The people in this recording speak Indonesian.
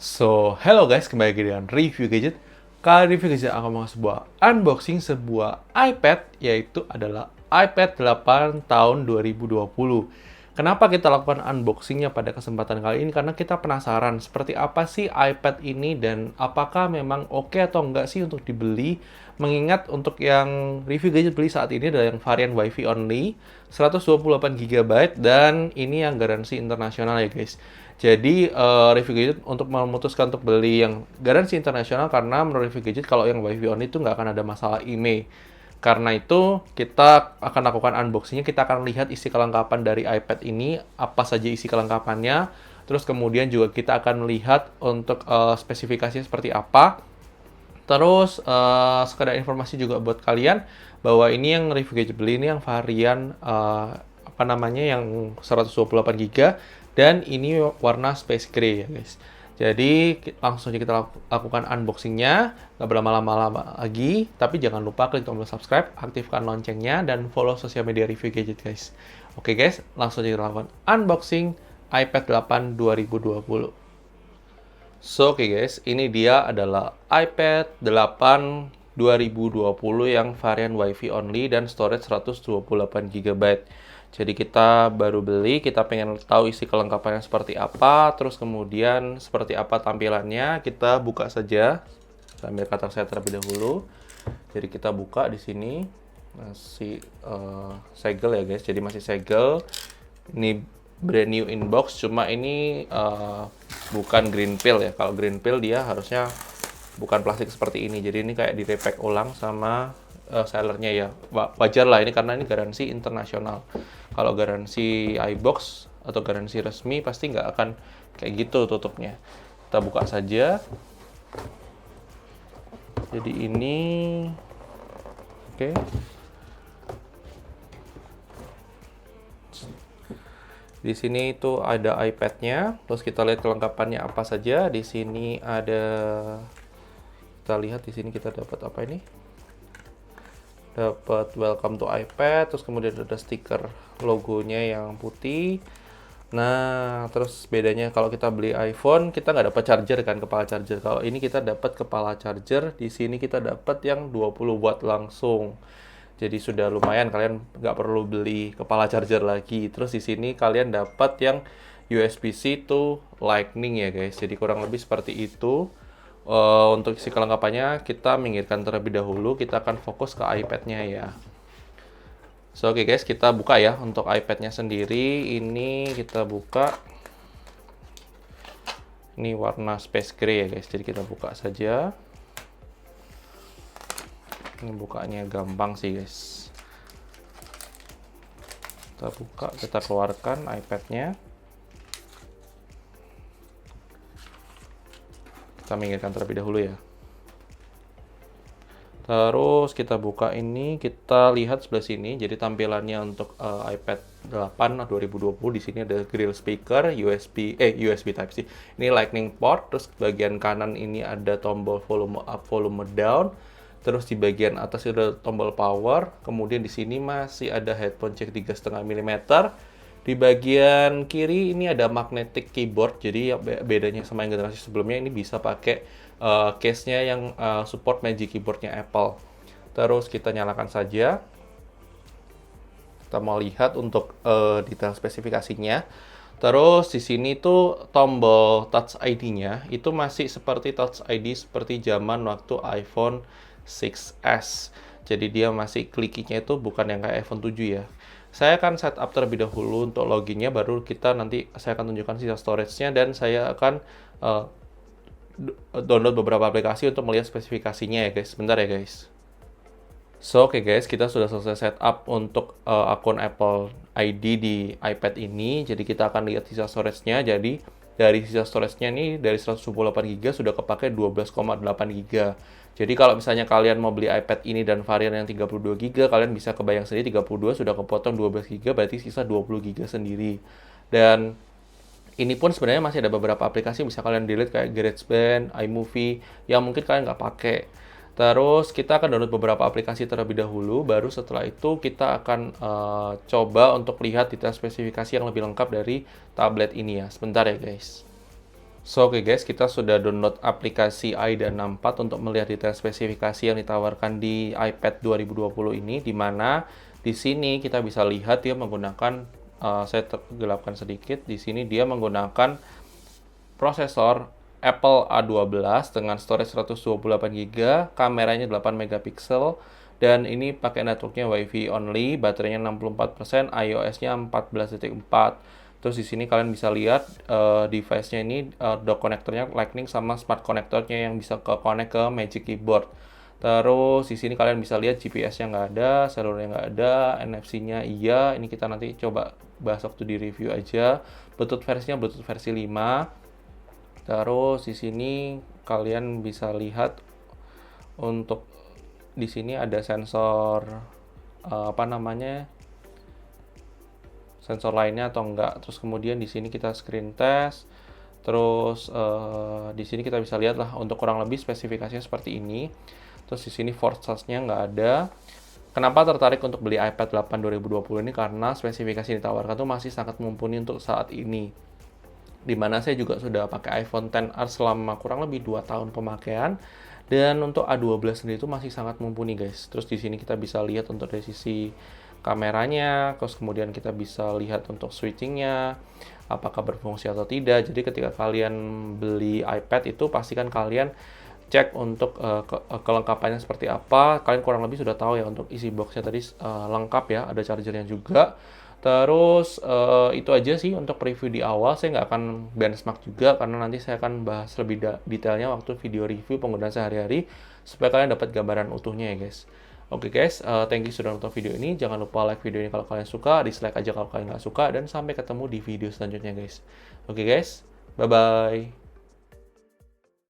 Hello guys, kembali lagi dengan review gadget. Kali review gadget akan mau sebuah unboxing sebuah iPad, yaitu adalah iPad 8 tahun 2020. Kenapa kita lakukan unboxingnya pada kesempatan kali ini? Karena kita penasaran seperti apa sih iPad ini dan apakah memang oke atau enggak sih untuk dibeli. Mengingat untuk yang review gadget beli saat ini adalah yang varian WiFi only, 128 GB, dan ini yang garansi internasional ya guys. Jadi review gadget untuk memutuskan untuk beli yang garansi internasional karena menurut review gadget kalau yang WiFi only itu nggak akan ada masalah IMEI. Karena itu kita akan lakukan unboxingnya, kita akan lihat isi kelengkapan dari iPad ini, apa saja isi kelengkapannya, terus kemudian juga kita akan melihat untuk spesifikasinya seperti apa. Terus sekedar informasi juga buat kalian bahwa ini yang review gadget beli ini yang varian apa namanya yang 128 GB dan ini warna space gray ya guys. Jadi langsung aja kita lakukan unboxingnya, nggak berlama-lama lagi, tapi jangan lupa klik tombol subscribe, aktifkan loncengnya, dan follow sosial media review gadget guys. Oke guys, langsung aja kita lakukan unboxing iPad 8 2020. Oke guys, ini dia adalah iPad 8 2020 yang varian WiFi only dan storage 128 GB. Jadi kita baru beli, kita pengen tahu isi kelengkapannya seperti apa, terus kemudian seperti apa tampilannya, kita buka saja. Sambil kata saya terlebih dahulu. Jadi kita buka di sini masih segel ya guys. Jadi masih segel. Ini brand new inbox, cuma ini bukan green pill ya. Kalau green pill dia harusnya bukan plastik seperti ini. Jadi ini kayak di-repack ulang sama sellernya ya. Wajar lah ini karena ini garansi internasional. Kalau garansi iBox atau garansi resmi pasti nggak akan kayak gitu tutupnya. Kita buka saja. Jadi ini oke. Di sini itu ada iPad-nya, terus kita lihat kelengkapannya apa saja. Di sini ada, kita lihat di sini kita dapat apa ini? Dapat welcome to iPad, terus kemudian ada stiker logonya yang putih. Nah, terus bedanya kalau kita beli iPhone, kita nggak dapat charger kan, kepala charger. Kalau ini kita dapat kepala charger, di sini kita dapat yang 20 watt langsung. Jadi sudah lumayan, kalian nggak perlu beli kepala charger lagi. Terus di sini kalian dapat yang USB-C to Lightning ya guys. Jadi kurang lebih seperti itu. Untuk isi kelengkapannya kita minggirkan terlebih dahulu. Kita akan fokus ke iPad-nya ya. Oke guys, kita buka ya untuk iPad-nya sendiri. Ini kita buka. Ini warna space gray ya guys. Jadi kita buka saja. Ini bukanya gampang sih guys. Kita buka, kita keluarkan iPad-nya. Kita minggirkan terlebih dahulu ya. Terus kita buka ini, kita lihat sebelah sini. Jadi tampilannya untuk iPad 8 2020 di sini ada grill speaker, USB Type-C. Ini Lightning port, terus bagian kanan ini ada tombol volume up, volume down. Terus di bagian atas ada tombol power, kemudian di sini masih ada headphone jack 3,5 mm. Di bagian kiri ini ada magnetic keyboard, jadi bedanya sama yang generasi sebelumnya ini bisa pakai case-nya yang support Magic Keyboard-nya Apple. Terus kita nyalakan saja. Kita mau lihat untuk detail spesifikasinya. Terus di sini tuh tombol Touch ID-nya itu masih seperti Touch ID seperti zaman waktu iPhone 6s. Jadi dia masih klikinya itu bukan yang kayak iPhone 7 ya. Saya akan setup terlebih dahulu untuk loginnya, baru kita nanti saya akan tunjukkan sisa storage-nya dan saya akan download beberapa aplikasi untuk melihat spesifikasinya ya guys. Sebentar ya guys. Oke guys, kita sudah selesai setup untuk akun Apple ID di iPad ini. Jadi kita akan lihat sisa storage-nya. Jadi dari sisa storage-nya nih dari 128 GB sudah kepake 12,8 GB. Jadi kalau misalnya kalian mau beli iPad ini dan varian yang 32 GB, kalian bisa kebayang sendiri 32 sudah kepotong 12 GB, berarti sisa 20 GB sendiri. Dan ini pun sebenarnya masih ada beberapa aplikasi bisa kalian delete kayak GarageBand, iMovie yang mungkin kalian nggak pakai. Terus kita akan download beberapa aplikasi terlebih dahulu, baru setelah itu kita akan coba untuk lihat detail spesifikasi yang lebih lengkap dari tablet ini ya. Sebentar ya guys. Oke guys, kita sudah download aplikasi AIDA 64 untuk melihat detail spesifikasi yang ditawarkan di iPad 2020 ini, di mana di sini kita bisa lihat dia menggunakan, saya gelapkan sedikit, di sini dia menggunakan prosesor Apple A12 dengan storage 128 GB, kameranya 8 megapiksel, dan ini pakai networknya WiFi only, baterainya 64%, iOS-nya 14.4. Terus di sini kalian bisa lihat device-nya ini dock connector-nya Lightning sama smart connector-nya yang bisa connect ke Magic Keyboard. Terus di sini kalian bisa lihat GPS-nya nggak ada, selulernya nggak ada, NFC-nya iya. Ini kita nanti coba bahas waktu di review aja. Bluetooth versinya Bluetooth versi 5. Terus di sini kalian bisa lihat untuk di sini ada sensor apa namanya? Sensor lainnya atau enggak. Terus kemudian di sini kita screen test. Terus di sini kita bisa lihat lah untuk kurang lebih spesifikasinya seperti ini. Terus di sini force charge-nya nggak ada. Kenapa tertarik untuk beli iPad 8 2020 ini? Karena spesifikasi yang ditawarkan tuh masih sangat mumpuni untuk saat ini. Dimana saya juga sudah pakai iPhone XR selama kurang lebih 2 tahun pemakaian. Dan untuk A12 sendiri itu masih sangat mumpuni guys. Terus di sini kita bisa lihat untuk dari sisi kameranya, terus kemudian kita bisa lihat untuk switchingnya, apakah berfungsi atau tidak. Jadi ketika kalian beli iPad itu pastikan kalian cek untuk kelengkapannya seperti apa. Kalian kurang lebih sudah tahu ya untuk isi boxnya tadi lengkap ya, ada chargernya juga. Terus itu aja sih untuk preview di awal. Saya nggak akan benchmark juga karena nanti saya akan bahas lebih detailnya waktu video review penggunaan sehari-hari supaya kalian dapat gambaran utuhnya ya guys. Oke guys, thank you sudah nonton video ini. Jangan lupa like video ini kalau kalian suka, dislike aja kalau kalian nggak suka, dan sampai ketemu di video selanjutnya guys. Oke guys, bye-bye.